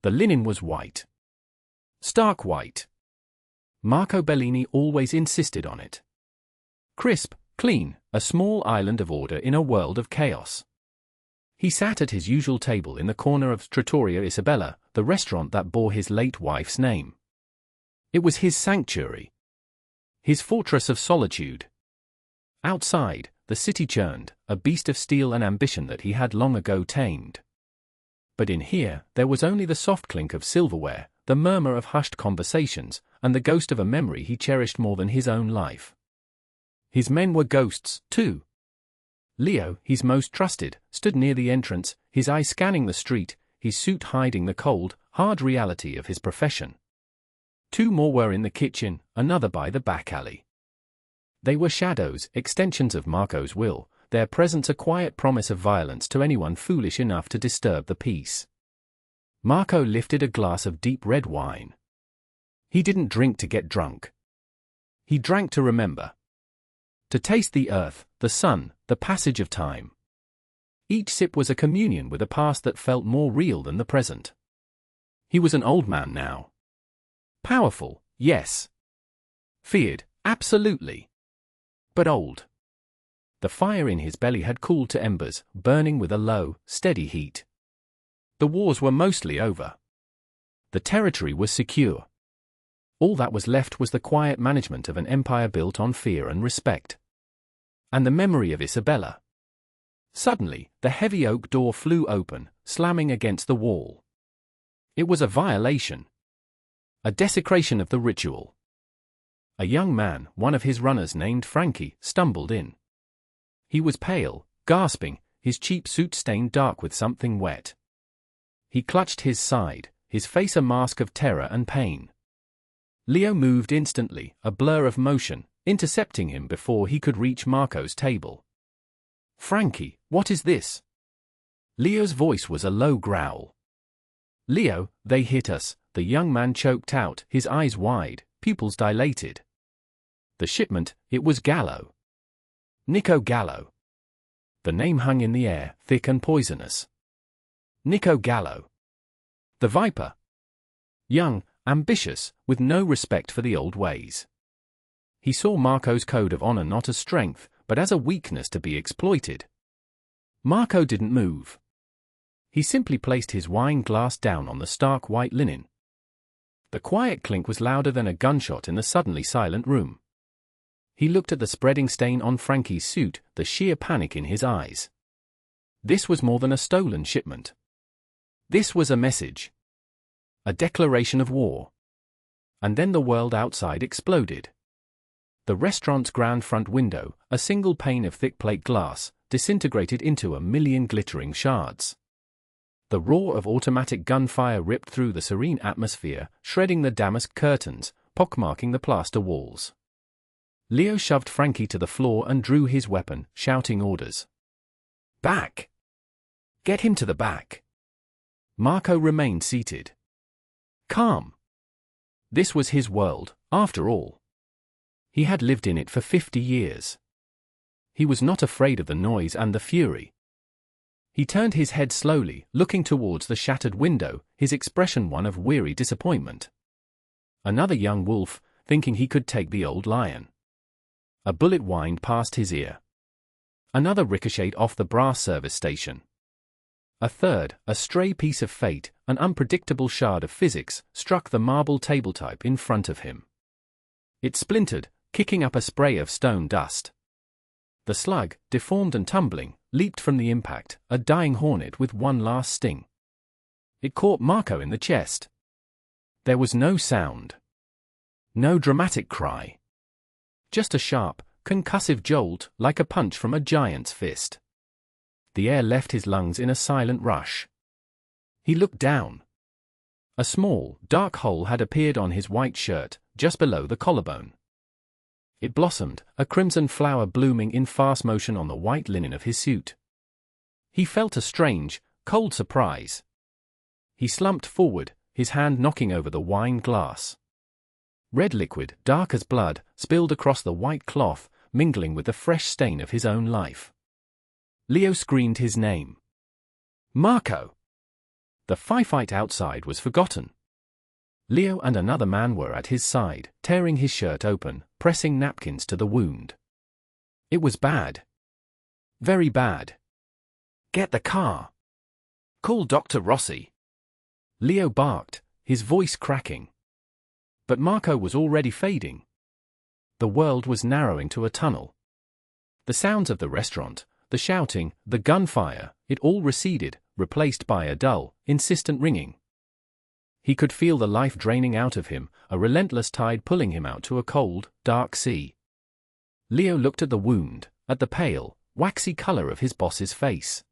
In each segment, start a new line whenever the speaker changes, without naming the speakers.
The linen was white. Stark white. Marco Bellini always insisted on it. Crisp, clean, a small island of order in a world of chaos. He sat at his usual table in the corner of Trattoria Isabella, the restaurant that bore his late wife's name. It was his sanctuary. His fortress of solitude. Outside, the city churned, a beast of steel and ambition that he had long ago tamed. But in here, there was only the soft clink of silverware, the murmur of hushed conversations, and the ghost of a memory he cherished more than his own life. His men were ghosts, too. Leo, his most trusted, stood near the entrance, his eyes scanning the street, his suit hiding the cold, hard reality of his profession. 2 more were in the kitchen, another by the back alley. They were shadows, extensions of Marco's will, their presence a quiet promise of violence to anyone foolish enough to disturb the peace. Marco lifted a glass of deep red wine. He didn't drink to get drunk. He drank to remember. To taste the earth, the sun, the passage of time. Each sip was a communion with a past that felt more real than the present. He was an old man now. Powerful, yes. Feared, absolutely. But old. The fire in his belly had cooled to embers, burning with a low, steady heat. The wars were mostly over. The territory was secure. All that was left was the quiet management of an empire built on fear and respect. And the memory of Isabella. Suddenly, the heavy oak door flew open, slamming against the wall. It was a violation. A desecration of the ritual. A young man, one of his runners named Frankie, stumbled in. He was pale, gasping, his cheap suit stained dark with something wet. He clutched his side, his face a mask of terror and pain. Leo moved instantly, a blur of motion, intercepting him before he could reach Marco's table. "Frankie, what is this?" Leo's voice was a low growl. "Leo, they hit us," the young man choked out, his eyes wide, pupils dilated. The shipment, it was Gallo. Nico Gallo. The name hung in the air, thick and poisonous. Nico Gallo. The Viper. Young, ambitious, with no respect for the old ways. He saw Marco's code of honor not as strength, but as a weakness to be exploited. Marco didn't move. He simply placed his wine glass down on the stark white linen. The quiet clink was louder than a gunshot in the suddenly silent room. He looked at the spreading stain on Frankie's suit, the sheer panic in his eyes. This was more than a stolen shipment. This was a message. A declaration of war. And then the world outside exploded. The restaurant's grand front window, a single pane of thick plate glass, disintegrated into a million glittering shards. The roar of automatic gunfire ripped through the serene atmosphere, shredding the damask curtains, pockmarking the plaster walls. Leo shoved Frankie to the floor and drew his weapon, shouting orders. "Back! Get him to the back!" Marco remained seated. Calm. This was his world, after all. He had lived in it for 50 years. He was not afraid of the noise and the fury. He turned his head slowly, looking towards the shattered window, his expression one of weary disappointment. Another young wolf, thinking he could take the old lion. A bullet whined past his ear. Another ricocheted off the brass service station. A third, a stray piece of fate, an unpredictable shard of physics, struck the marble table type in front of him. It splintered, kicking up a spray of stone dust. The slug, deformed and tumbling, leaped from the impact, a dying hornet with one last sting. It caught Marco in the chest. There was no sound. No dramatic cry. Just a sharp, concussive jolt, like a punch from a giant's fist. The air left his lungs in a silent rush. He looked down. A small, dark hole had appeared on his white shirt, just below the collarbone. It blossomed, a crimson flower blooming in fast motion on the white linen of his suit. He felt a strange, cold surprise. He slumped forward, his hand knocking over the wine glass. Red liquid, dark as blood, spilled across the white cloth, mingling with the fresh stain of his own life. Leo screamed his name. "Marco!" The firefight outside was forgotten. Leo and another man were at his side, tearing his shirt open, pressing napkins to the wound. It was bad. Very bad. Get the car. Call Dr. Rossi. Leo barked, his voice cracking. But Marco was already fading. The world was narrowing to a tunnel. The sounds of the restaurant, the shouting, the gunfire, it all receded, replaced by a dull, insistent ringing. He could feel the life draining out of him, a relentless tide pulling him out to a cold, dark sea. Leo looked at the wound, at the pale, waxy color of his boss's face.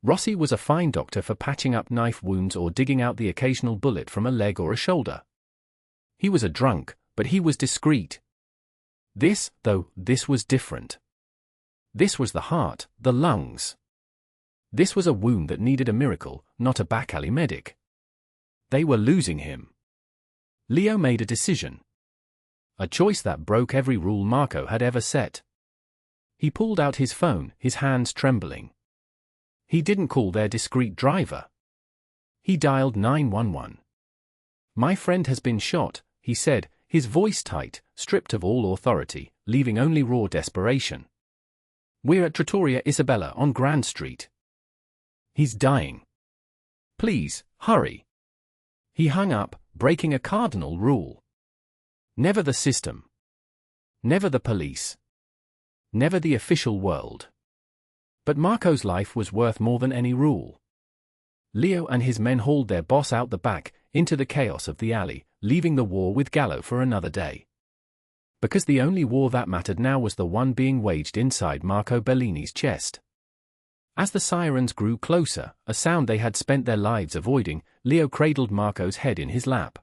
Rossi was a fine doctor for patching up knife wounds or digging out the occasional bullet from a leg or a shoulder. He was a drunk, but he was discreet. This was different. This was the heart, the lungs. This was a wound that needed a miracle, not a back alley medic. They were losing him. Leo made a decision. A choice that broke every rule Marco had ever set. He pulled out his phone, his hands trembling. He didn't call their discreet driver. He dialed 911. "My friend has been shot," he said, his voice tight, stripped of all authority, leaving only raw desperation. "We're at Trattoria Isabella on Grand Street. He's dying. Please, hurry." He hung up, breaking a cardinal rule. Never the system. Never the police. Never the official world. But Marco's life was worth more than any rule. Leo and his men hauled their boss out the back, into the chaos of the alley, leaving the war with Gallo for another day. Because the only war that mattered now was the one being waged inside Marco Bellini's chest. As the sirens grew closer, a sound they had spent their lives avoiding, Leo cradled Marco's head in his lap.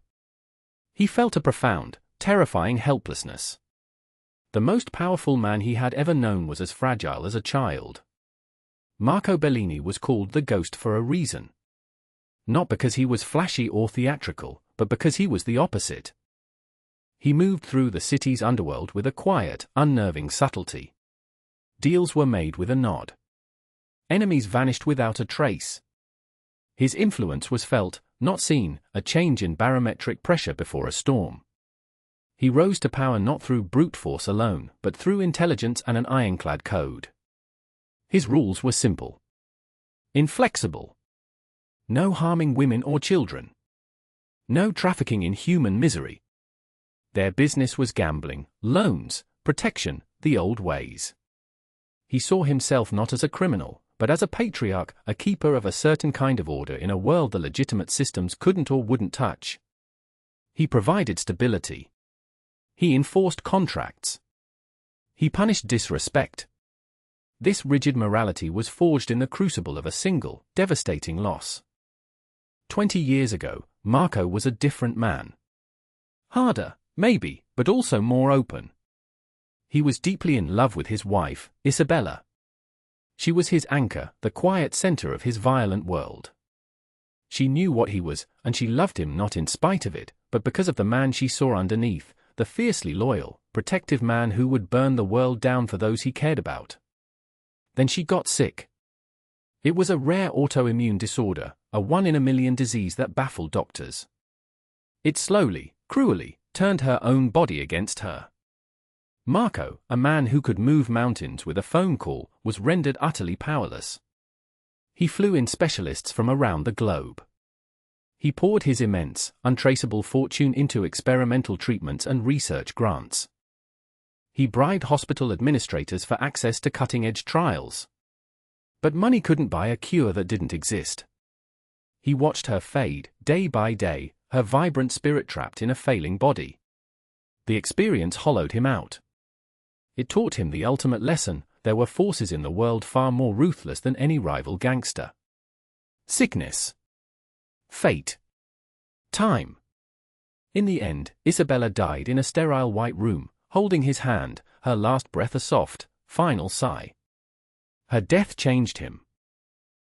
He felt a profound, terrifying helplessness. The most powerful man he had ever known was as fragile as a child. Marco Bellini was called the Ghost for a reason. Not because he was flashy or theatrical, but because he was the opposite. He moved through the city's underworld with a quiet, unnerving subtlety. Deals were made with a nod. Enemies vanished without a trace. His influence was felt, not seen, a change in barometric pressure before a storm. He rose to power not through brute force alone, but through intelligence and an ironclad code. His rules were simple. Inflexible. No harming women or children. No trafficking in human misery. Their business was gambling, loans, protection, the old ways. He saw himself not as a criminal, but as a patriarch, a keeper of a certain kind of order in a world the legitimate systems couldn't or wouldn't touch. He provided stability. He enforced contracts. He punished disrespect. This rigid morality was forged in the crucible of a single, devastating loss. 20 years ago, Marco was a different man. Harder, maybe, but also more open. He was deeply in love with his wife, Isabella. She was his anchor, the quiet center of his violent world. She knew what he was, and she loved him not in spite of it, but because of the man she saw underneath, the fiercely loyal, protective man who would burn the world down for those he cared about. Then she got sick. It was a rare autoimmune disorder, a 1 in a million disease that baffled doctors. It slowly, cruelly, turned her own body against her. Marco, a man who could move mountains with a phone call, was rendered utterly powerless. He flew in specialists from around the globe. He poured his immense, untraceable fortune into experimental treatments and research grants. He bribed hospital administrators for access to cutting-edge trials. But money couldn't buy a cure that didn't exist. He watched her fade, day by day, her vibrant spirit trapped in a failing body. The experience hollowed him out. It taught him the ultimate lesson: there were forces in the world far more ruthless than any rival gangster. Sickness. Fate. Time. In the end, Isabella died in a sterile white room, holding his hand, her last breath a soft, final sigh. Her death changed him.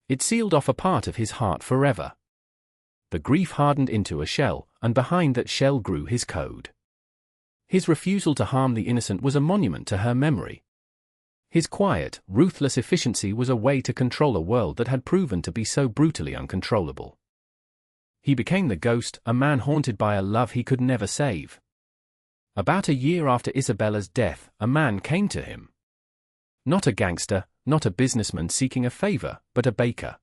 It sealed off a part of his heart forever. The grief hardened into a shell, and behind that shell grew his code. His refusal to harm the innocent was a monument to her memory. His quiet, ruthless efficiency was a way to control a world that had proven to be so brutally uncontrollable. He became the ghost, a man haunted by a love he could never save. About a year after Isabella's death, a man came to him. Not a gangster, not a businessman seeking a favor, but a baker.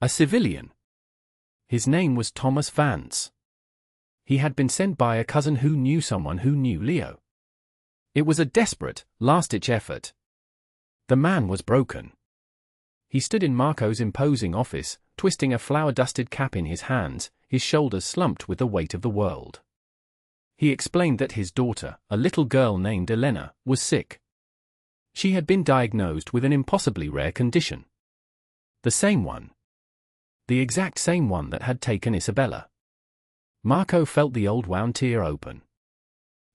A civilian. His name was Thomas Vance. He had been sent by a cousin who knew someone who knew Leo. It was a desperate, last-ditch effort. The man was broken. He stood in Marco's imposing office, twisting a flour-dusted cap in his hands, his shoulders slumped with the weight of the world. He explained that his daughter, a little girl named Elena, was sick. She had been diagnosed with an impossibly rare condition. The same one. The exact same one that had taken Isabella. Marco felt the old wound tear open.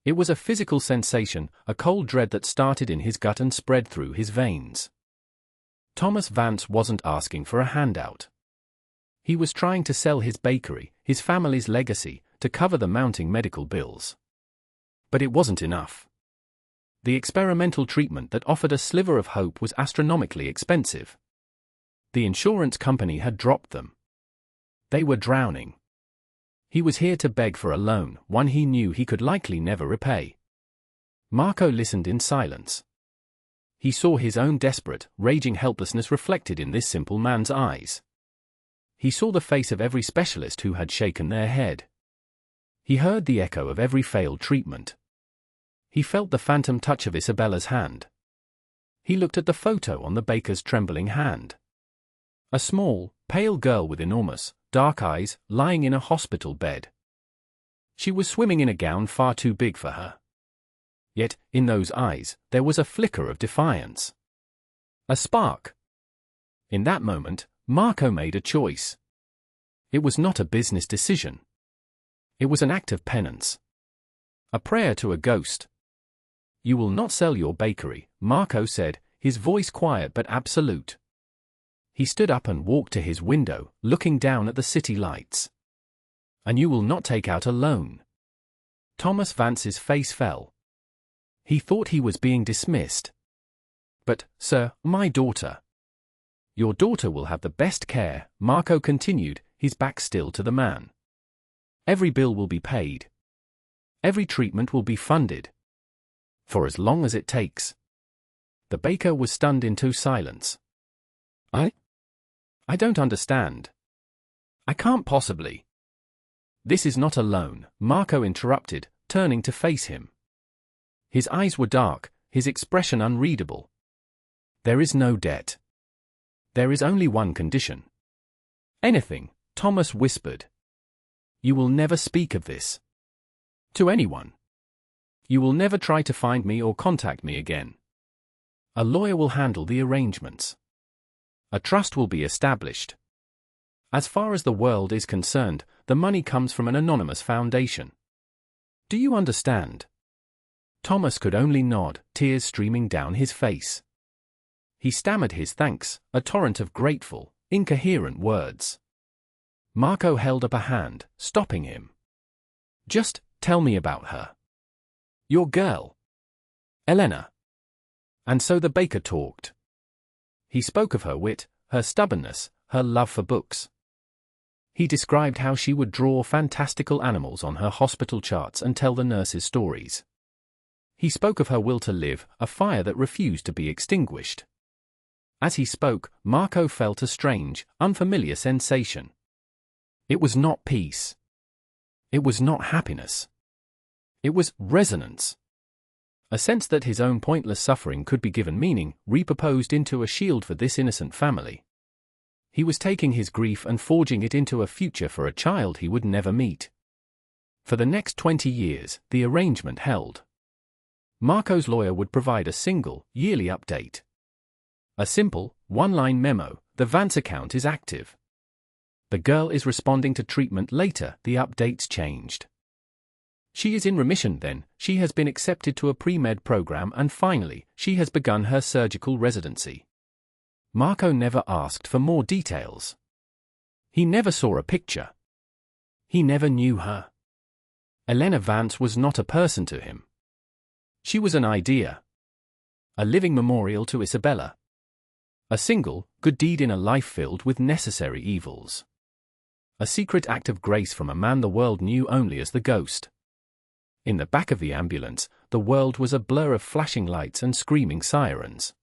It was a physical sensation, a cold dread that started in his gut and spread through his veins. Thomas Vance wasn't asking for a handout. He was trying to sell his bakery, his family's legacy, to cover the mounting medical bills. But it wasn't enough. The experimental treatment that offered a sliver of hope was astronomically expensive. The insurance company had dropped them. They were drowning. He was here to beg for a loan, one he knew he could likely never repay. Marco listened in silence. He saw his own desperate, raging helplessness reflected in this simple man's eyes. He saw the face of every specialist who had shaken their head. He heard the echo of every failed treatment. He felt the phantom touch of Isabella's hand. He looked at the photo on the baker's trembling hand. A small, pale girl with enormous, dark eyes, lying in a hospital bed. She was swimming in a gown far too big for her. Yet, in those eyes, there was a flicker of defiance. A spark. In that moment, Marco made a choice. It was not a business decision. It was an act of penance. A prayer to a ghost. "You will not sell your bakery," Marco said, his voice quiet but absolute. He stood up and walked to his window, looking down at the city lights. "And you will not take out a loan." Thomas Vance's face fell. He thought he was being dismissed. "But, sir, my daughter." "Your daughter will have the best care," Marco continued, his back still to the man. "Every bill will be paid. Every treatment will be funded. For as long as it takes." The baker was stunned into silence. I don't understand. I can't possibly." "This is not a loan," Marco interrupted, turning to face him. His eyes were dark, his expression unreadable. "There is no debt. There is only one condition." "Anything," Thomas whispered. "You will never speak of this to anyone. You will never try to find me or contact me again. A lawyer will handle the arrangements. A trust will be established. As far as the world is concerned, the money comes from an anonymous foundation. Do you understand?" Thomas could only nod, tears streaming down his face. He stammered his thanks, a torrent of grateful, incoherent words. Marco held up a hand, stopping him. "Just tell me about her. Your girl. Elena." And so the baker talked. He spoke of her wit, her stubbornness, her love for books. He described how she would draw fantastical animals on her hospital charts and tell the nurses stories. He spoke of her will to live, a fire that refused to be extinguished. As he spoke, Marco felt a strange, unfamiliar sensation. It was not peace. It was not happiness. It was resonance. A sense that his own pointless suffering could be given meaning, repurposed into a shield for this innocent family. He was taking his grief and forging it into a future for a child he would never meet. For the next 20 years, the arrangement held. Marco's lawyer would provide a single, yearly update. A simple, one-line memo: "The Vance account is active. The girl is responding to treatment later." The updates changed. "She is in remission then, she has been accepted to a pre-med program, and finally, she has begun her surgical residency." Marco never asked for more details. He never saw a picture. He never knew her. Elena Vance was not a person to him. She was an idea. A living memorial to Isabella. A single, good deed in a life filled with necessary evils. a secret act of grace from a man the world knew only as the Ghost. In the back of the ambulance, the world was a blur of flashing lights and screaming sirens.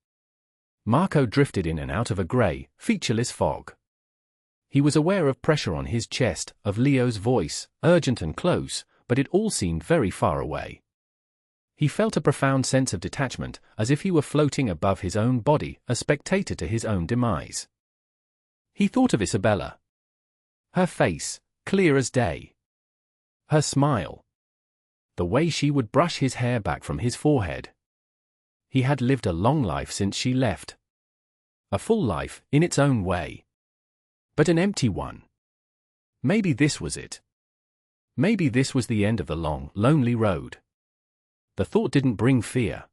Marco drifted in and out of a grey, featureless fog. He was aware of pressure on his chest, of Leo's voice, urgent and close, but it all seemed very far away. He felt a profound sense of detachment, as if he were floating above his own body, a spectator to his own demise. He thought of Isabella. Her face, clear as day. Her smile. The way she would brush his hair back from his forehead. He had lived a long life since she left. A full life, in its own way. But an empty one. Maybe this was it. Maybe this was the end of the long, lonely road. The thought didn't bring fear.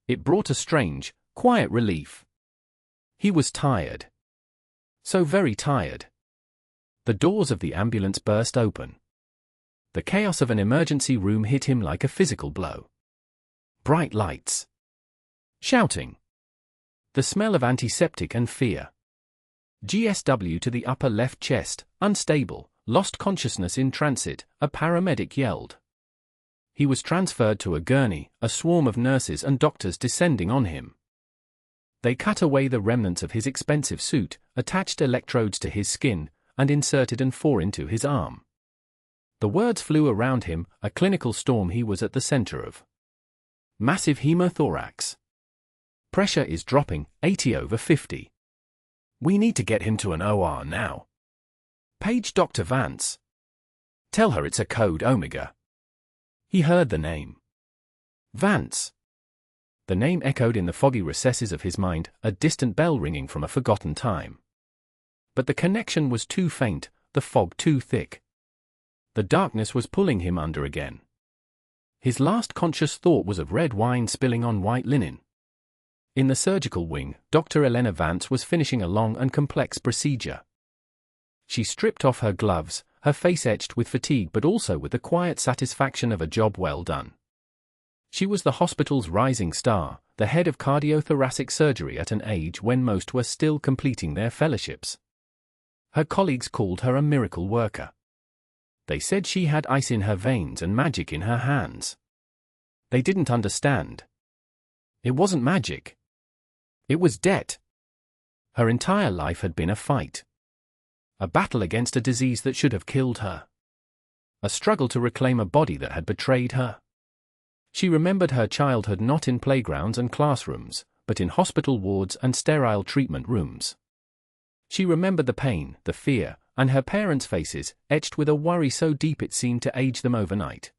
It brought a strange, quiet relief. He was tired. So very tired. The doors of the ambulance burst open. The chaos of an emergency room hit him like a physical blow. Bright lights. Shouting. The smell of antiseptic and fear. GSW to the upper left chest, unstable, lost consciousness in transit, a paramedic yelled. He was transferred to a gurney, a swarm of nurses and doctors descending on him. They cut away the remnants of his expensive suit, attached electrodes to his skin, and inserted an 4 into his arm. The words flew around him, a clinical storm he was at the center of. Massive hemothorax. Pressure is dropping, 80/50. We need to get him to an OR now. Page Dr. Vance. Tell her it's a code Omega. He heard the name. Vance. The name echoed in the foggy recesses of his mind, a distant bell ringing from a forgotten time. But the connection was too faint, the fog too thick. The darkness was pulling him under again. His last conscious thought was of red wine spilling on white linen. In the surgical wing, Dr. Elena Vance was finishing a long and complex procedure. She stripped off her gloves, her face etched with fatigue but also with the quiet satisfaction of a job well done. She was the hospital's rising star, the head of cardiothoracic surgery at an age when most were still completing their fellowships. Her colleagues called her a miracle worker. They said she had ice in her veins and magic in her hands. They didn't understand. It wasn't magic. It was debt. Her entire life had been a fight. A battle against a disease that should have killed her. A struggle to reclaim a body that had betrayed her. She remembered her childhood not in playgrounds and classrooms, but in hospital wards and sterile treatment rooms. She remembered the pain, the fear, and her parents' faces, etched with a worry so deep it seemed to age them overnight.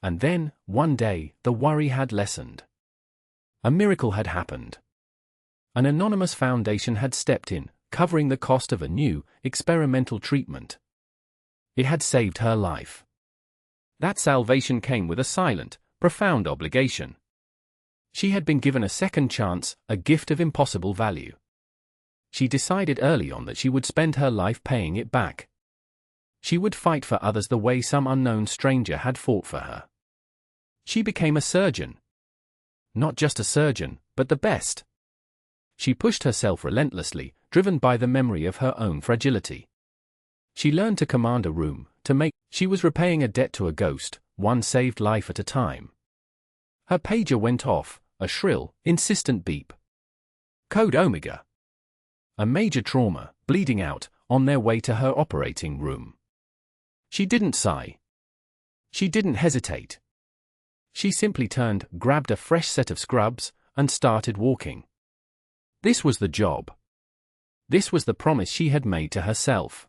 And then, one day, the worry had lessened. A miracle had happened. An anonymous foundation had stepped in, covering the cost of a new, experimental treatment. It had saved her life. That salvation came with a silent, profound obligation. She had been given a second chance, a gift of impossible value. She decided early on that she would spend her life paying it back. She would fight for others the way some unknown stranger had fought for her. She became a surgeon. Not just a surgeon, but the best. She pushed herself relentlessly, driven by the memory of her own fragility. She learned to command a room, she was repaying a debt to a ghost, one saved life at a time. Her pager went off, a shrill, insistent beep. Code Omega. A major trauma, bleeding out, on their way to her operating room. She didn't sigh. She didn't hesitate. She simply turned, grabbed a fresh set of scrubs, and started walking. This was the job. This was the promise she had made to herself.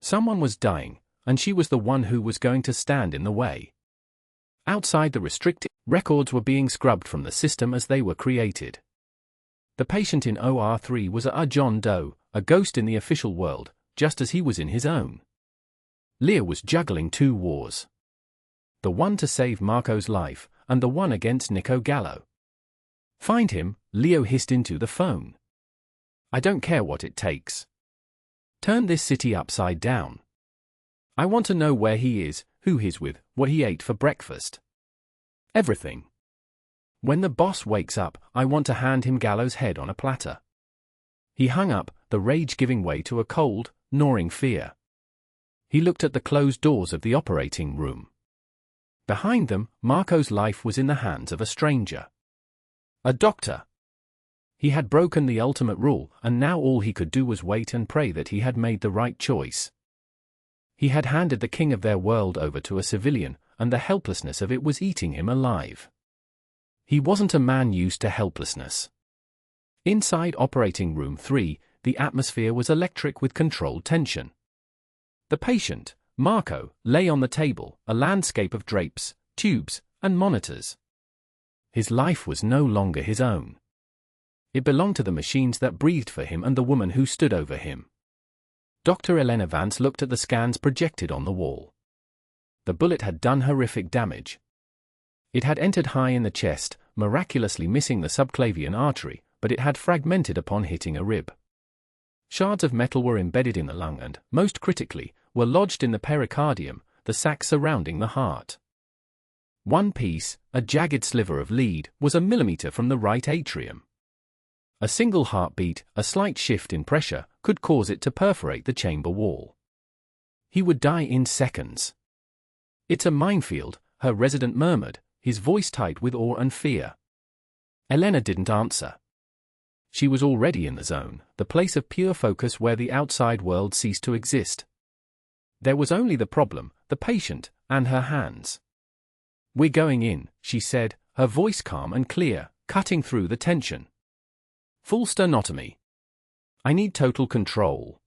Someone was dying, and she was the one who was going to stand in the way. Outside the restricted, records were being scrubbed from the system as they were created. The patient in OR3 was a John Doe, a ghost in the official world, just as he was in his own. Leo was juggling two wars. The one to save Marco's life, and the one against Nico Gallo. Find him, Leo hissed into the phone. I don't care what it takes. Turn this city upside down. I want to know where he is, who he's with, what he ate for breakfast. Everything. When the boss wakes up, I want to hand him Gallo's head on a platter. He hung up, the rage giving way to a cold, gnawing fear. He looked at the closed doors of the operating room. Behind them, Marco's life was in the hands of a stranger. A doctor. He had broken the ultimate rule, and now all he could do was wait and pray that he had made the right choice. He had handed the king of their world over to a civilian, and the helplessness of it was eating him alive. He wasn't a man used to helplessness. Inside Operating Room 3, the atmosphere was electric with controlled tension. The patient, Marco, lay on the table, a landscape of drapes, tubes, and monitors. His life was no longer his own. It belonged to the machines that breathed for him and the woman who stood over him. Dr. Elena Vance looked at the scans projected on the wall. The bullet had done horrific damage. It had entered high in the chest, miraculously missing the subclavian artery, but it had fragmented upon hitting a rib. Shards of metal were embedded in the lung and, most critically, were lodged in the pericardium, the sac surrounding the heart. One piece, a jagged sliver of lead, was a millimeter from the right atrium. A single heartbeat, a slight shift in pressure, could cause it to perforate the chamber wall. He would die in seconds. "It's a minefield," her resident murmured, his voice tight with awe and fear. Elena didn't answer. She was already in the zone, the place of pure focus where the outside world ceased to exist. There was only the problem, the patient, and her hands. "We're going in," she said, her voice calm and clear, cutting through the tension. "Full sternotomy. I need total control.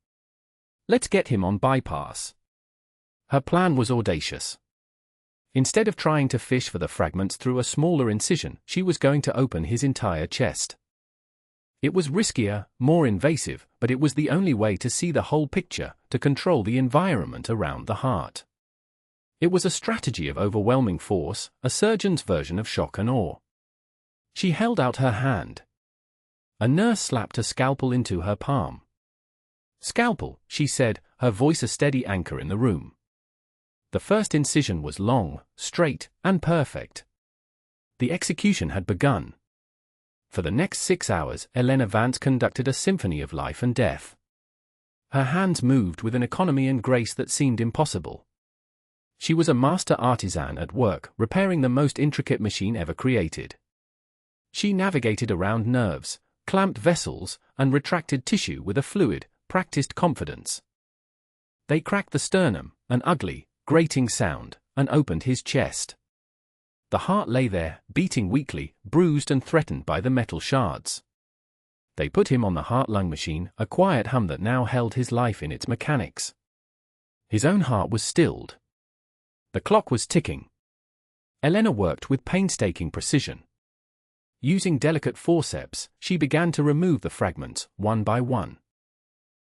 Let's get him on bypass." Her plan was audacious. Instead of trying to fish for the fragments through a smaller incision, she was going to open his entire chest. It was riskier, more invasive, but it was the only way to see the whole picture, to control the environment around the heart. It was a strategy of overwhelming force, a surgeon's version of shock and awe. She held out her hand. A nurse slapped a scalpel into her palm. "Scalpel," she said, her voice a steady anchor in the room. The first incision was long, straight, and perfect. The execution had begun. For the next 6 hours, Elena Vance conducted a symphony of life and death. Her hands moved with an economy and grace that seemed impossible. She was a master artisan at work, repairing the most intricate machine ever created. She navigated around nerves, clamped vessels, and retracted tissue with a fluid, practiced confidence. They cracked the sternum, an ugly, grating sound, and opened his chest. The heart lay there, beating weakly, bruised and threatened by the metal shards. They put him on the heart-lung machine, a quiet hum that now held his life in its mechanics. His own heart was stilled. The clock was ticking. Elena worked with painstaking precision. Using delicate forceps, she began to remove the fragments, one by one.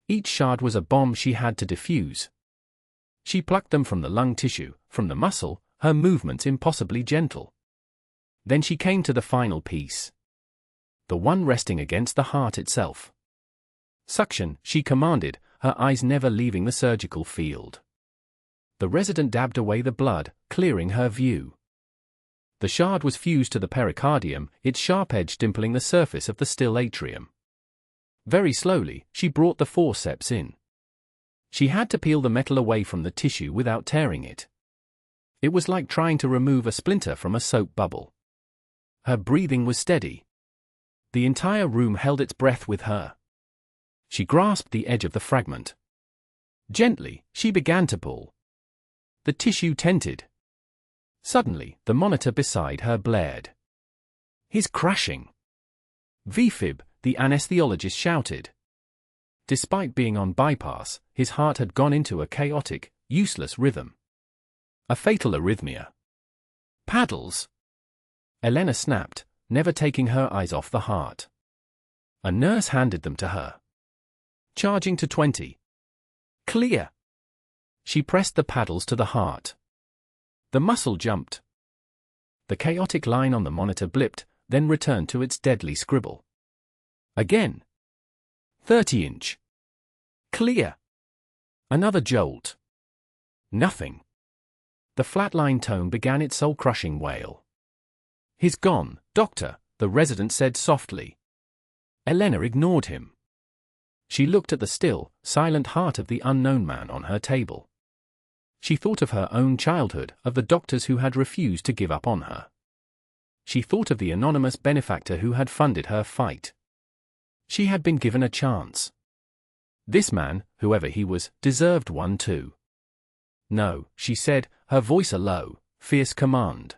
Each shard was a bomb she had to defuse. She plucked them from the lung tissue, from the muscle, her movements impossibly gentle. Then she came to the final piece. The one resting against the heart itself. "Suction," she commanded, her eyes never leaving the surgical field. The resident dabbed away the blood, clearing her view. The shard was fused to the pericardium, its sharp edge dimpling the surface of the still atrium. Very slowly, she brought the forceps in. She had to peel the metal away from the tissue without tearing it. It was like trying to remove a splinter from a soap bubble. Her breathing was steady. The entire room held its breath with her. She grasped the edge of the fragment. Gently, she began to pull. The tissue tented. Suddenly, the monitor beside her blared. "He's crashing." "VFib," the anesthesiologist shouted. Despite being on bypass, his heart had gone into a chaotic, useless rhythm. A fatal arrhythmia. "Paddles!" Elena snapped, never taking her eyes off the heart. A nurse handed them to her. "Charging to 20. Clear." She pressed the paddles to the heart. The muscle jumped. The chaotic line on the monitor blipped, then returned to its deadly scribble. Again. 30-inch. Clear. Another jolt. Nothing. The flatline tone began its soul-crushing wail. "He's gone, doctor," the resident said softly. Elena ignored him. She looked at the still, silent heart of the unknown man on her table. She thought of her own childhood, of the doctors who had refused to give up on her. She thought of the anonymous benefactor who had funded her fight. She had been given a chance. This man, whoever he was, deserved one too. No, she said, her voice a low, fierce command.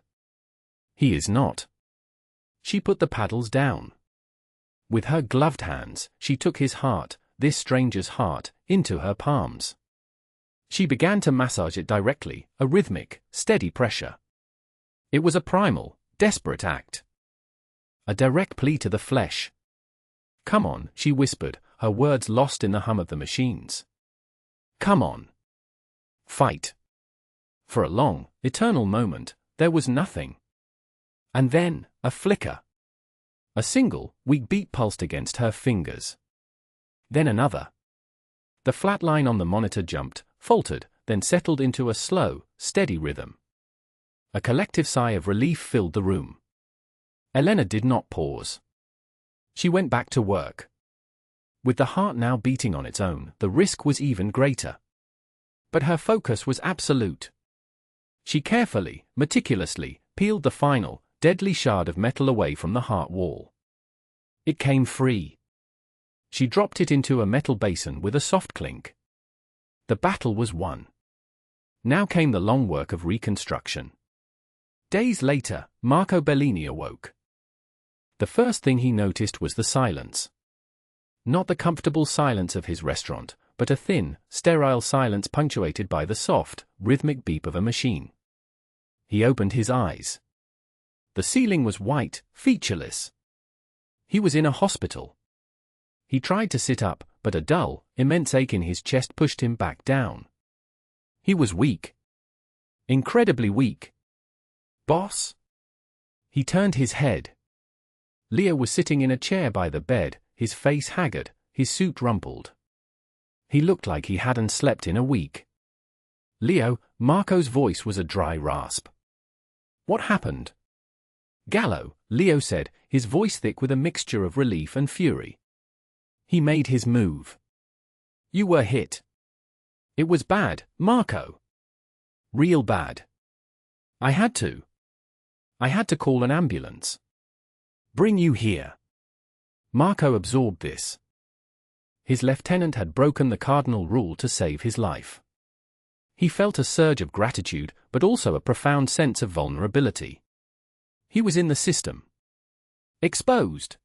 He is not. She put the paddles down. With her gloved hands, she took his heart, this stranger's heart, into her palms. She began to massage it directly, a rhythmic, steady pressure. It was a primal, desperate act. A direct plea to the flesh. "Come on," she whispered, her words lost in the hum of the machines. "Come on. Fight." For a long, eternal moment, there was nothing. And then, a flicker. A single, weak beat pulsed against her fingers. Then another. The flat line on the monitor jumped, faltered, then settled into a slow, steady rhythm. A collective sigh of relief filled the room. Elena did not pause. She went back to work. With the heart now beating on its own, the risk was even greater. But her focus was absolute. She carefully, meticulously, peeled the final, deadly shard of metal away from the heart wall. It came free. She dropped it into a metal basin with a soft clink. The battle was won. Now came the long work of reconstruction. Days later, Marco Bellini awoke. The first thing he noticed was the silence. Not the comfortable silence of his restaurant, but a thin, sterile silence punctuated by the soft, rhythmic beep of a machine. He opened his eyes. The ceiling was white, featureless. He was in a hospital. He tried to sit up, but a dull, immense ache in his chest pushed him back down. He was weak. Incredibly weak. "Boss?" He turned his head. Leo was sitting in a chair by the bed, his face haggard, his suit rumpled. He looked like he hadn't slept in a week. "Leo," Marco's voice was a dry rasp. "What happened?" "Gallo," Leo said, his voice thick with a mixture of relief and fury. "He made his move. You were hit. It was bad, Marco. Real bad. I had to call an ambulance. Bring you here." Marco absorbed this. His lieutenant had broken the cardinal rule to save his life. He felt a surge of gratitude, but also a profound sense of vulnerability. He was in the system. Exposed.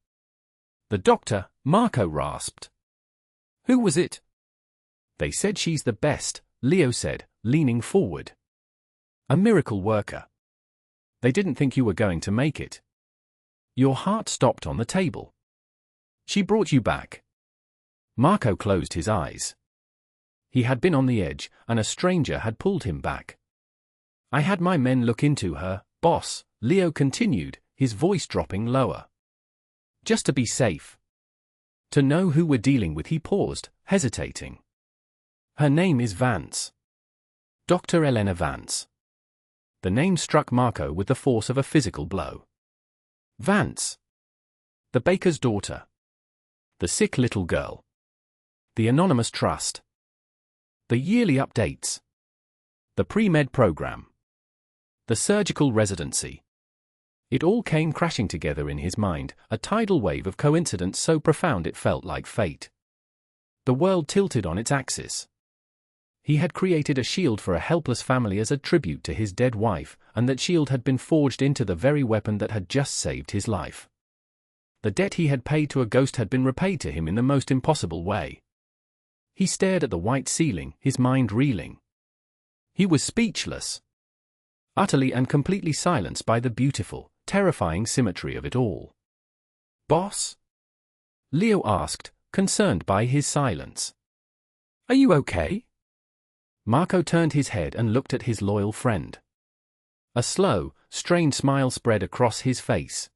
"The doctor," Marco rasped. "Who was it?" "They said she's the best," Leo said, leaning forward. "A miracle worker. They didn't think you were going to make it. Your heart stopped on the table. She brought you back." Marco closed his eyes. He had been on the edge, and a stranger had pulled him back. "I had my men look into her, boss," Leo continued, his voice dropping lower. "Just to be safe. To know who we're dealing with." He paused, hesitating. "Her name is Vance. Dr. Elena Vance." The name struck Marco with the force of a physical blow. Vance. The baker's daughter. The sick little girl. The anonymous trust. The yearly updates. The pre-med program. The surgical residency. It all came crashing together in his mind, a tidal wave of coincidence so profound it felt like fate. The world tilted on its axis. He had created a shield for a helpless family as a tribute to his dead wife, and that shield had been forged into the very weapon that had just saved his life. The debt he had paid to a ghost had been repaid to him in the most impossible way. He stared at the white ceiling, his mind reeling. He was speechless. Utterly and completely silenced by the beautiful, terrifying symmetry of it all. "Boss?" Leo asked, concerned by his silence. "Are you okay?" Marco turned his head and looked at his loyal friend. A slow, strained smile spread across his face.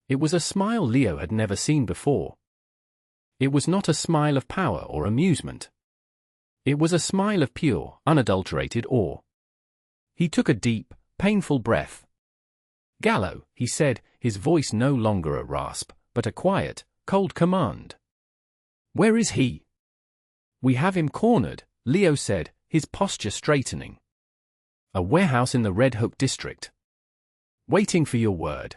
It was a smile Leo had never seen before. It was not a smile of power or amusement. It was a smile of pure, unadulterated awe. He took a deep, painful breath. "Gallo," he said, his voice no longer a rasp, but a quiet, cold command. Where is he? We have him cornered, Leo said, his posture straightening. A warehouse in the Red Hook district. Waiting for your word.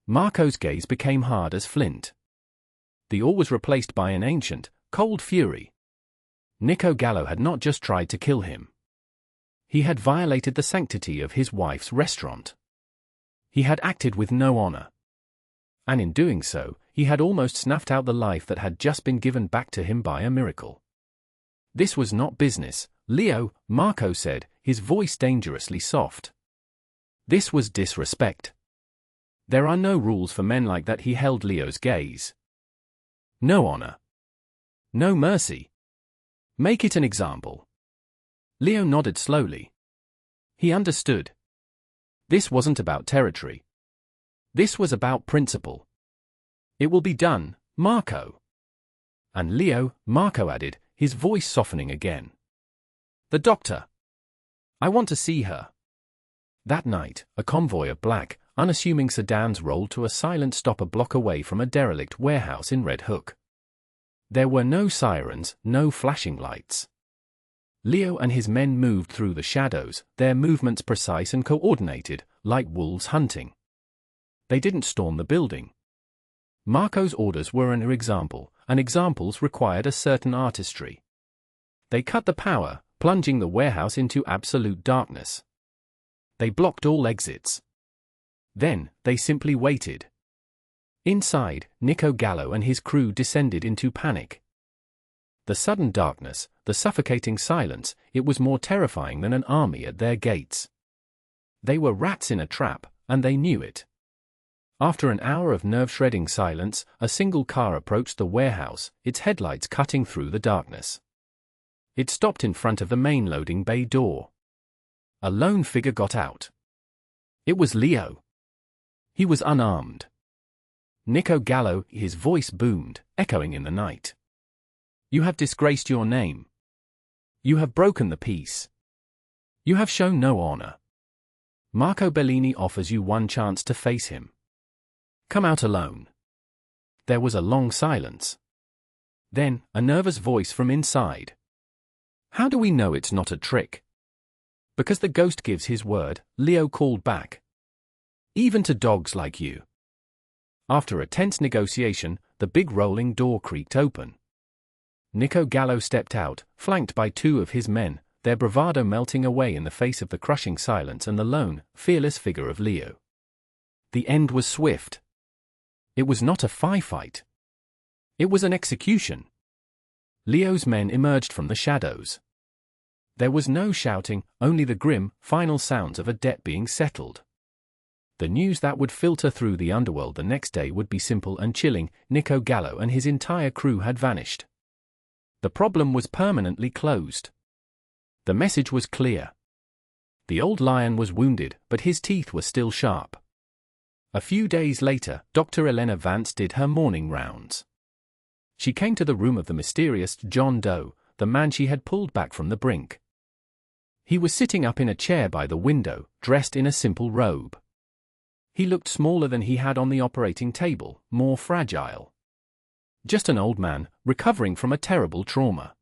Marco's gaze became hard as flint. The awe was replaced by an ancient, cold fury. Nico Gallo had not just tried to kill him. He had violated the sanctity of his wife's restaurant. He had acted with no honor. And in doing so, he had almost snuffed out the life that had just been given back to him by a miracle. This was not business, Leo, Marco said, his voice dangerously soft. This was disrespect. There are no rules for men like that. He held Leo's gaze. No honor. No mercy. Make it an example. Leo nodded slowly. He understood. This wasn't about territory. This was about principle. It will be done, Marco. And Leo, Marco added, his voice softening again. The doctor. I want to see her. That night, a convoy of black, unassuming sedans rolled to a silent stop a block away from a derelict warehouse in Red Hook. There were no sirens, no flashing lights. Leo and his men moved through the shadows, their movements precise and coordinated, like wolves hunting. They didn't storm the building. Marco's orders were an example, and examples required a certain artistry. They cut the power, plunging the warehouse into absolute darkness. They blocked all exits. Then, they simply waited. Inside, Nico Gallo and his crew descended into panic. The sudden darkness, the suffocating silence, it was more terrifying than an army at their gates. They were rats in a trap, and they knew it. After an hour of nerve-shredding silence, a single car approached the warehouse, its headlights cutting through the darkness. It stopped in front of the main loading bay door. A lone figure got out. It was Leo. He was unarmed. Nico Gallo, his voice boomed, echoing in the night. You have disgraced your name. You have broken the peace. You have shown no honor. Marco Bellini offers you one chance to face him. Come out alone. There was a long silence. Then, a nervous voice from inside. How do we know it's not a trick? Because the ghost gives his word, Leo called back. Even to dogs like you. After a tense negotiation, the big rolling door creaked open. Nico Gallo stepped out, flanked by two of his men, their bravado melting away in the face of the crushing silence and the lone, fearless figure of Leo. The end was swift. It was not a fight. It was an execution. Leo's men emerged from the shadows. There was no shouting, only the grim, final sounds of a debt being settled. The news that would filter through the underworld the next day would be simple and chilling. Nico Gallo and his entire crew had vanished. The problem was permanently closed. The message was clear. The old lion was wounded, but his teeth were still sharp. A few days later, Dr. Elena Vance did her morning rounds. She came to the room of the mysterious John Doe, the man she had pulled back from the brink. He was sitting up in a chair by the window, dressed in a simple robe. He looked smaller than he had on the operating table, more fragile. Just an old man, recovering from a terrible trauma.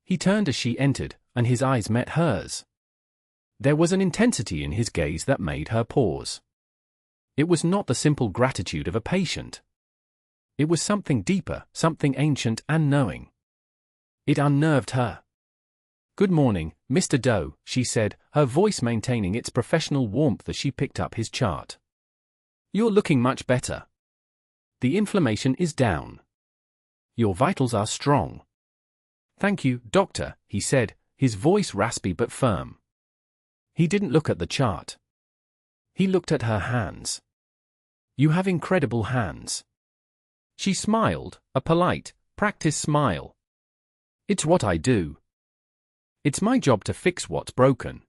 He turned as she entered, and his eyes met hers. There was an intensity in his gaze that made her pause. It was not the simple gratitude of a patient. It was something deeper, something ancient and knowing. It unnerved her. Good morning, Mr. Doe, she said, her voice maintaining its professional warmth as she picked up his chart. You're looking much better. The inflammation is down. Your vitals are strong. Thank you, doctor, he said, his voice raspy but firm. He didn't look at the chart. He looked at her hands. You have incredible hands. She smiled, a polite, practiced smile. It's what I do. It's my job to fix what's broken.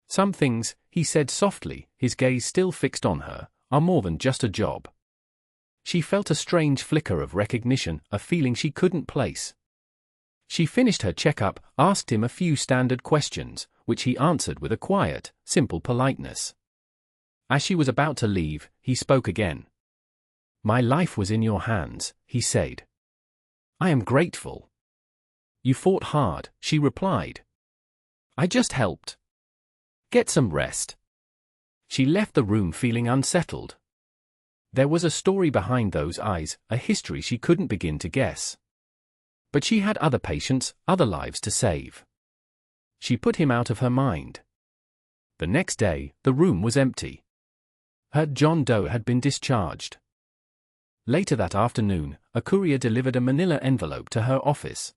Some things, he said softly, his gaze still fixed on her, are more than just a job. She felt a strange flicker of recognition, a feeling she couldn't place. She finished her checkup, asked him a few standard questions, which he answered with a quiet, simple politeness. As she was about to leave, he spoke again. My life was in your hands, he said. I am grateful. You fought hard, she replied. I just helped. Get some rest. She left the room feeling unsettled. There was a story behind those eyes, a history she couldn't begin to guess. But she had other patients, other lives to save. She put him out of her mind. The next day, the room was empty. Her John Doe had been discharged. Later that afternoon, a courier delivered a manila envelope to her office.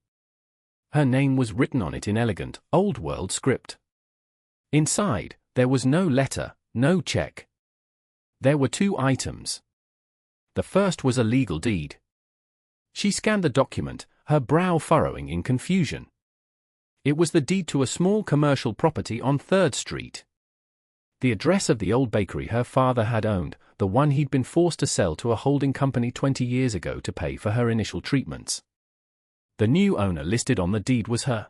Her name was written on it in elegant, old-world script. Inside, there was no letter, no check. There were 2 items. The first was a legal deed. She scanned the document, her brow furrowing in confusion. It was the deed to a small commercial property on 3rd Street. The address of the old bakery her father had owned, the one he'd been forced to sell to a holding company 20 years ago to pay for her initial treatments. The new owner listed on the deed was her,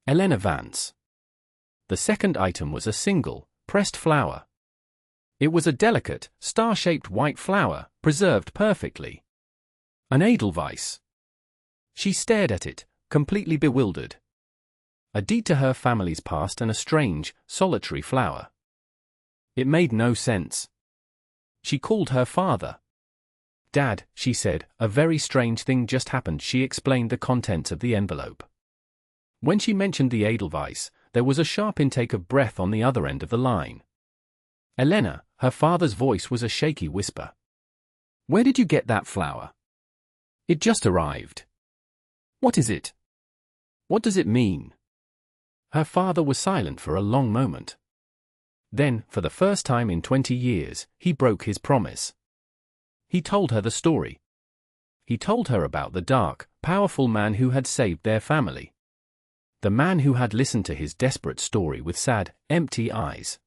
Elena Vance. The second item was a single, pressed flower. It was a delicate, star-shaped white flower, preserved perfectly. An Edelweiss. She stared at it, completely bewildered. A deed to her family's past and a strange, solitary flower. It made no sense. She called her father. Dad, she said, a very strange thing just happened. She explained the contents of the envelope. When she mentioned the Edelweiss, there was a sharp intake of breath on the other end of the line. Elena, her father's voice was a shaky whisper. Where did you get that flower? It just arrived. What is it? What does it mean? Her father was silent for a long moment. Then, for the first time in 20 years, he broke his promise. He told her the story. He told her about the dark, powerful man who had saved their family. The man who had listened to his desperate story with sad, empty eyes.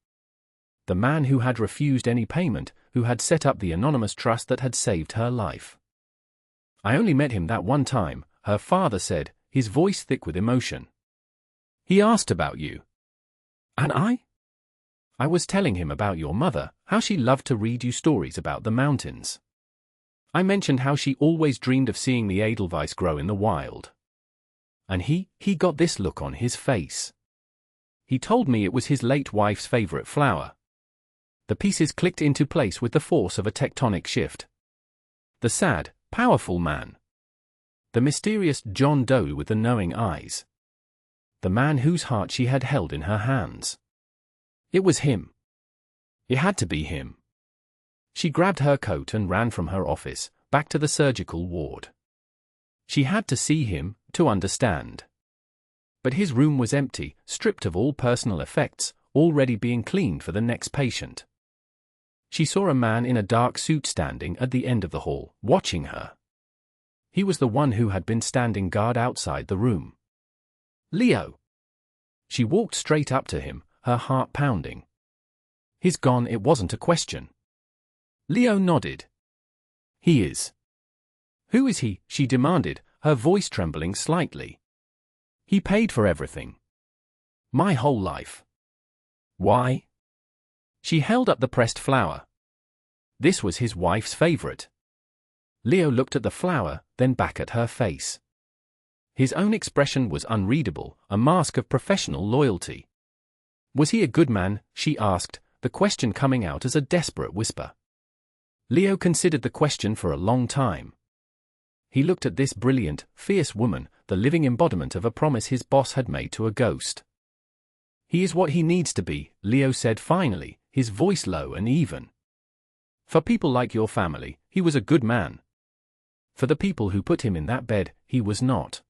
The man who had refused any payment, who had set up the anonymous trust that had saved her life. I only met him that one time, her father said, his voice thick with emotion. He asked about you. And I? I was telling him about your mother, how she loved to read you stories about the mountains. I mentioned how she always dreamed of seeing the Edelweiss grow in the wild. And he got this look on his face. He told me it was his late wife's favorite flower. The pieces clicked into place with the force of a tectonic shift. The sad, powerful man. The mysterious John Doe with the knowing eyes. The man whose heart she had held in her hands. It was him. It had to be him. She grabbed her coat and ran from her office, back to the surgical ward. She had to see him, to understand. But his room was empty, stripped of all personal effects, already being cleaned for the next patient. She saw a man in a dark suit standing at the end of the hall, watching her. He was the one who had been standing guard outside the room. Leo. She walked straight up to him, her heart pounding. He's gone, it wasn't a question. Leo nodded. He is. Who is he? She demanded, her voice trembling slightly. He paid for everything. My whole life. Why? She held up the pressed flower. This was his wife's favorite. Leo looked at the flower, then back at her face. His own expression was unreadable, a mask of professional loyalty. Was he a good man? She asked, the question coming out as a desperate whisper. Leo considered the question for a long time. He looked at this brilliant, fierce woman, the living embodiment of a promise his boss had made to a ghost. He is what he needs to be, Leo said finally, his voice low and even. For people like your family, he was a good man. For the people who put him in that bed, he was not.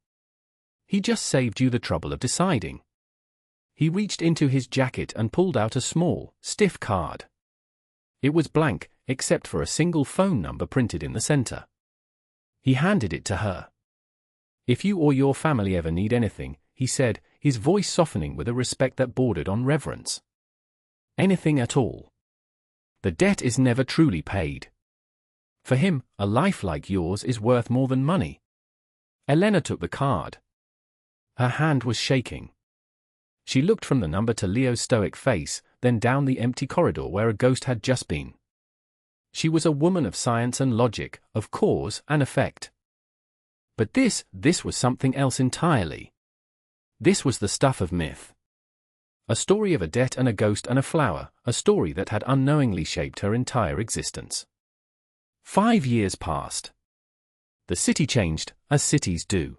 He just saved you the trouble of deciding. He reached into his jacket and pulled out a small, stiff card. It was blank, except for a single phone number printed in the center. He handed it to her. If you or your family ever need anything, he said, his voice softening with a respect that bordered on reverence. Anything at all. The debt is never truly paid. For him, a life like yours is worth more than money. Elena took the card. Her hand was shaking. She looked from the number to Leo's stoic face, then down the empty corridor where a ghost had just been. She was a woman of science and logic, of cause and effect. But this was something else entirely. This was the stuff of myth. A story of a debt and a ghost and a flower, a story that had unknowingly shaped her entire existence. 5 years passed. The city changed, as cities do.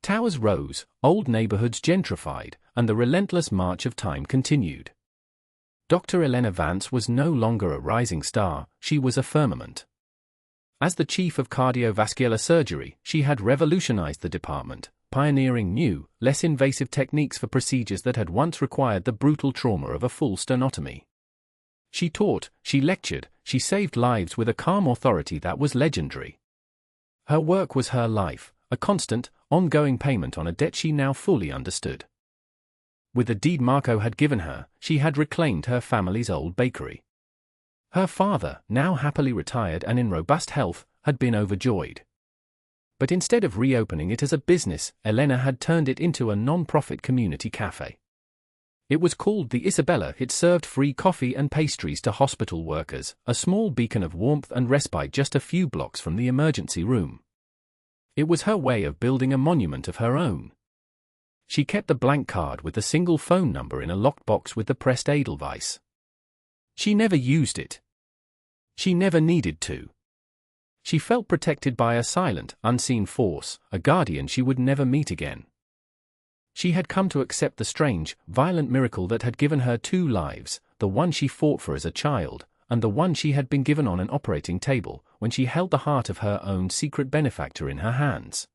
Towers rose, old neighborhoods gentrified, and the relentless march of time continued. Dr. Elena Vance was no longer a rising star, she was a firmament. As the chief of cardiovascular surgery, she had revolutionized the department, pioneering new, less invasive techniques for procedures that had once required the brutal trauma of a full sternotomy. She taught, she lectured, she saved lives with a calm authority that was legendary. Her work was her life, a constant, ongoing payment on a debt she now fully understood. With the deed Marco had given her, she had reclaimed her family's old bakery. Her father, now happily retired and in robust health, had been overjoyed. But instead of reopening it as a business, Elena had turned it into a non-profit community cafe. It was called the Isabella. It served free coffee and pastries to hospital workers, a small beacon of warmth and respite just a few blocks from the emergency room. It was her way of building a monument of her own. She kept the blank card with the single phone number in a locked box with the pressed Edelweiss. She never used it. She never needed to. She felt protected by a silent, unseen force, a guardian she would never meet again. She had come to accept the strange, violent miracle that had given her 2 lives, the one she fought for as a child, and the one she had been given on an operating table, when she held the heart of her own secret benefactor in her hands.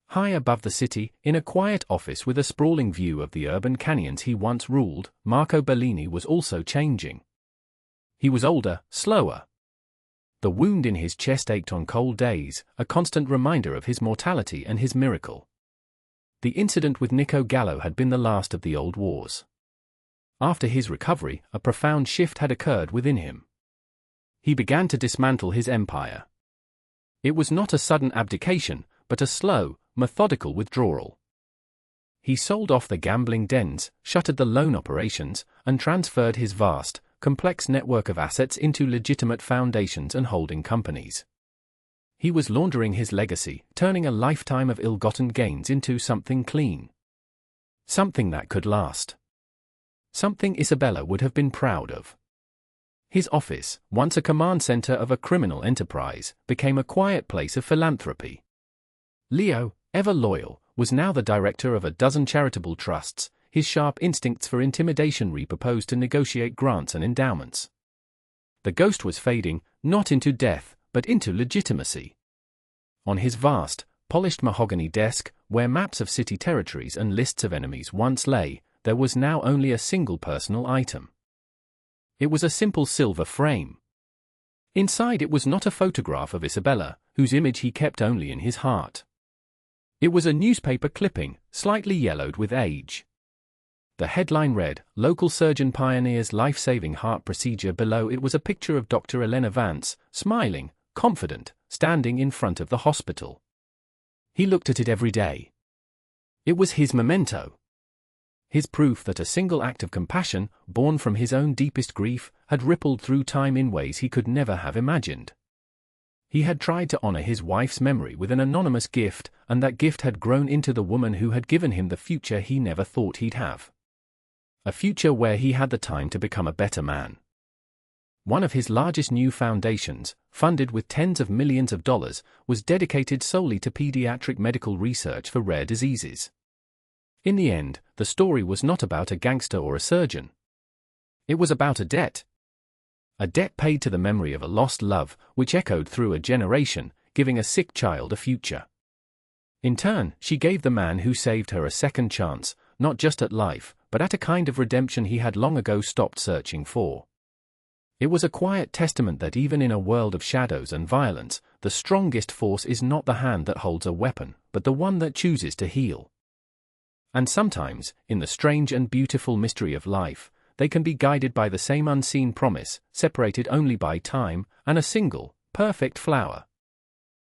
High above the city, in a quiet office with a sprawling view of the urban canyons he once ruled, Marco Bellini was also changing. He was older, slower. The wound in his chest ached on cold days, a constant reminder of his mortality and his miracle. The incident with Nico Gallo had been the last of the old wars. After his recovery, a profound shift had occurred within him. He began to dismantle his empire. It was not a sudden abdication, but a slow, methodical withdrawal. He sold off the gambling dens, shuttered the loan operations, and transferred his vast, complex network of assets into legitimate foundations and holding companies. He was laundering his legacy, turning a lifetime of ill-gotten gains into something clean. Something that could last. Something Isabella would have been proud of. His office, once a command center of a criminal enterprise, became a quiet place of philanthropy. Leo, ever loyal, was now the director of a dozen charitable trusts, his sharp instincts for intimidation repurposed to negotiate grants and endowments. The ghost was fading, not into death, but into legitimacy. On his vast, polished mahogany desk, where maps of city territories and lists of enemies once lay, there was now only a single personal item. It was a simple silver frame. Inside it was not a photograph of Isabella, whose image he kept only in his heart. It was a newspaper clipping, slightly yellowed with age. The headline read, "Local surgeon pioneers life-saving heart procedure." Below it was a picture of Dr. Elena Vance, smiling, confident, standing in front of the hospital. He looked at it every day. It was his memento. His proof that a single act of compassion, born from his own deepest grief, had rippled through time in ways he could never have imagined. He had tried to honor his wife's memory with an anonymous gift, and that gift had grown into the woman who had given him the future he never thought he'd have. A future where he had the time to become a better man. One of his largest new foundations, funded with tens of millions of dollars, was dedicated solely to pediatric medical research for rare diseases. In the end, the story was not about a gangster or a surgeon. It was about a debt. A debt paid to the memory of a lost love, which echoed through a generation, giving a sick child a future. In turn, she gave the man who saved her a second chance, not just at life, but at a kind of redemption he had long ago stopped searching for. It was a quiet testament that even in a world of shadows and violence, the strongest force is not the hand that holds a weapon, but the one that chooses to heal. And sometimes, in the strange and beautiful mystery of life, they can be guided by the same unseen promise, separated only by time, and a single, perfect flower.